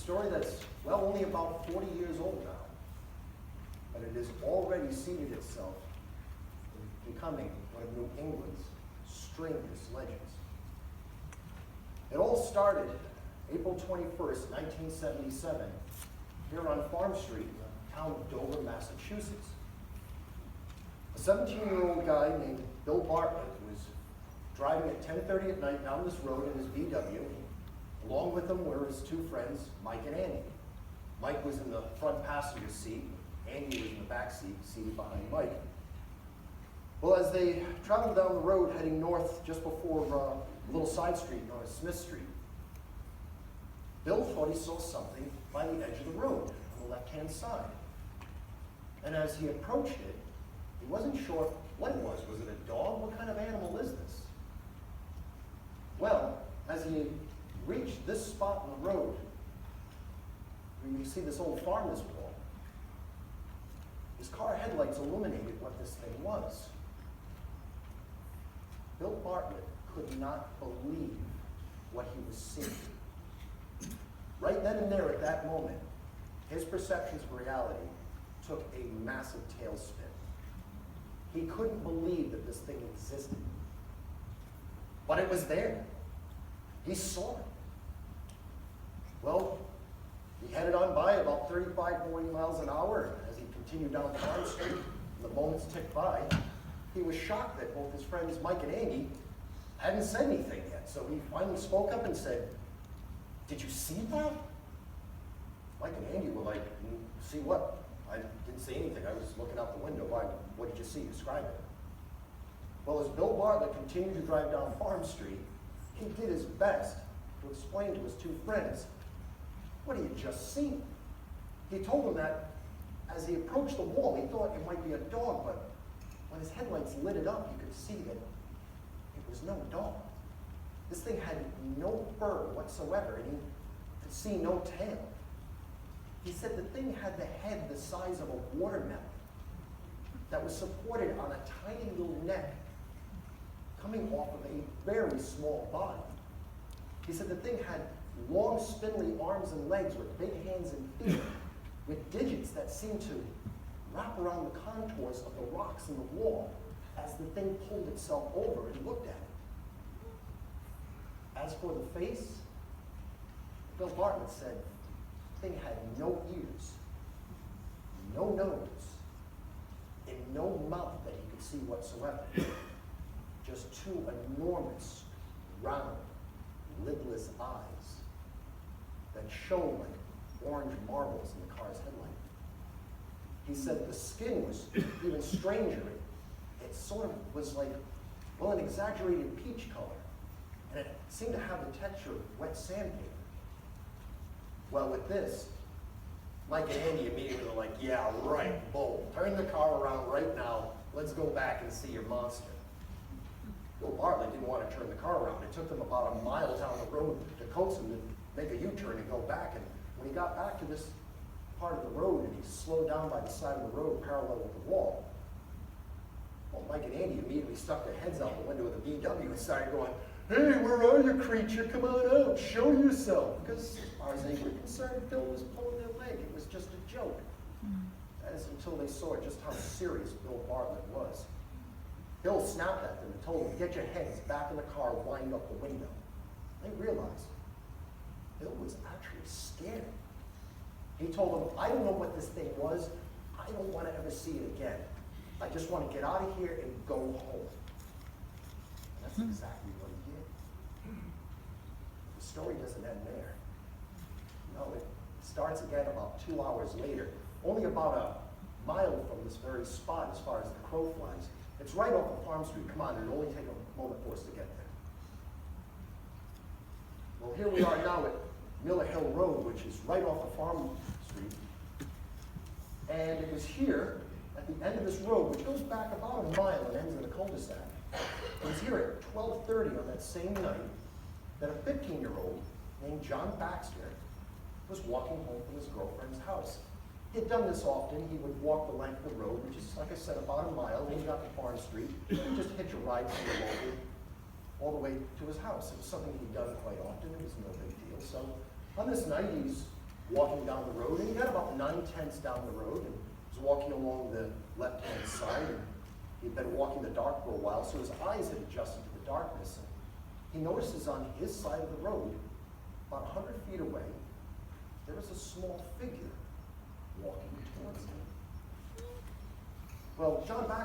story that's, well, only about 40 years old now, but it has already seeded itself in becoming one of New England's strangest legends. It all started April 21st, 1977, here on Farm Street in the town of Dover, Massachusetts. A 17-year-old guy named Bill Bartlett was driving at 10:30 at night down this road in his VW. Along with him were his two friends, Mike and Andy. Mike was in the front passenger seat. Andy was in the back seat, seated behind Mike. Well, as they traveled down the road heading north just before a little side street known as Smith Street, Bill thought he saw something by the edge of the road on the left-hand side. And as he approached it, he wasn't sure what it was. Was it a dog? What kind of animal is this? Well, as he reached this spot in the road, where you see this old farmer's wall, his car headlights illuminated what this thing was. Bill Bartlett could not believe what he was seeing. Right then and there at that moment, his perceptions of reality took a massive tailspin. He couldn't believe that this thing existed. But it was there. He saw it. Well, he headed on by about 35, 40 miles an hour. As he continued down Farm Street, and the moments ticked by, he was shocked that both his friends Mike and Andy hadn't said anything yet. So he finally spoke up and said, "Did you see that?" Mike and Andy were like, "See what?" "I didn't see anything. I was looking out the window. Why? What did you see? Describe it." Well, as Bill Bartlett continued to drive down Farm Street, he did his best to explain to his two friends what he had just seen. He told them that as he approached the wall, he thought it might be a dog, but when his headlights lit it up, you could see that it was no dog. This thing had no fur whatsoever, and he could see no tail. He said the thing had the head the size of a watermelon that was supported on a tiny little neck coming off of a very small body. He said the thing had long, spindly arms and legs with big hands and feet, with digits that seemed to wrap around the contours of the rocks in the wall as the thing pulled itself over and looked at it. As for the face, Bill Bartlett said the thing had no ears, no nose, and no mouth that he could see whatsoever. Just two enormous, round, lidless eyes that shone like orange marbles in the car's headlight. He said the skin was even stranger. It sort of was like, well, an exaggerated peach color. And it seemed to have the texture of wet sandpaper. Well, with this, Mike and Andy immediately were like, "Yeah, right, Bull. Turn the car around right now. Let's go back and see your monster." Bill Bartlett didn't want to turn the car around. It took them about a mile down the road to coax him to make a U-turn and go back. And when he got back to this part of the road and he slowed down by the side of the road parallel with the wall, well, Mike and Andy immediately stuck their heads out the window of the VW and started going, "Hey, where are you, creature? Come on out, show yourself." Because as far as they were concerned, Bill was pulling their leg. It was just a joke. That is until they saw just how serious Bill Bartlett was. Bill snapped at them and told them, "Get your heads back in the car, wind up the window." They realized Bill was actually scared. He told them, "I don't know what this thing was. I don't want to ever see it again. I just want to get out of here and go home." And that's exactly what he did. The story doesn't end there. No, it starts again about 2 hours later, only about a mile from this very spot as far as the crow flies. It's right off of Farm Street. Come on, it'll only take a moment for us to get there. Well, here we are now at Miller Hill Road, which is right off of Farm Street. And it was here, at the end of this road, which goes back about a mile and ends in a cul-de-sac. It was here at 12:30 on that same night that a 15-year-old named John Baxter was walking home from his girlfriend's house. He had done this often. He would walk the length of the road, which is, like I said, about a mile. When he got to Farm Street, he'd just hitch a ride from the local all the way to his house. It was something he'd done quite often. It was no big deal. So on this night, he's walking down the road, and he got about 9/10 down the road, and was walking along the left-hand side, and he'd been walking the dark for a while, so his eyes had adjusted to the darkness. And he notices on his side of the road, about 100 feet away, there was a small figure walking towards him. Well, John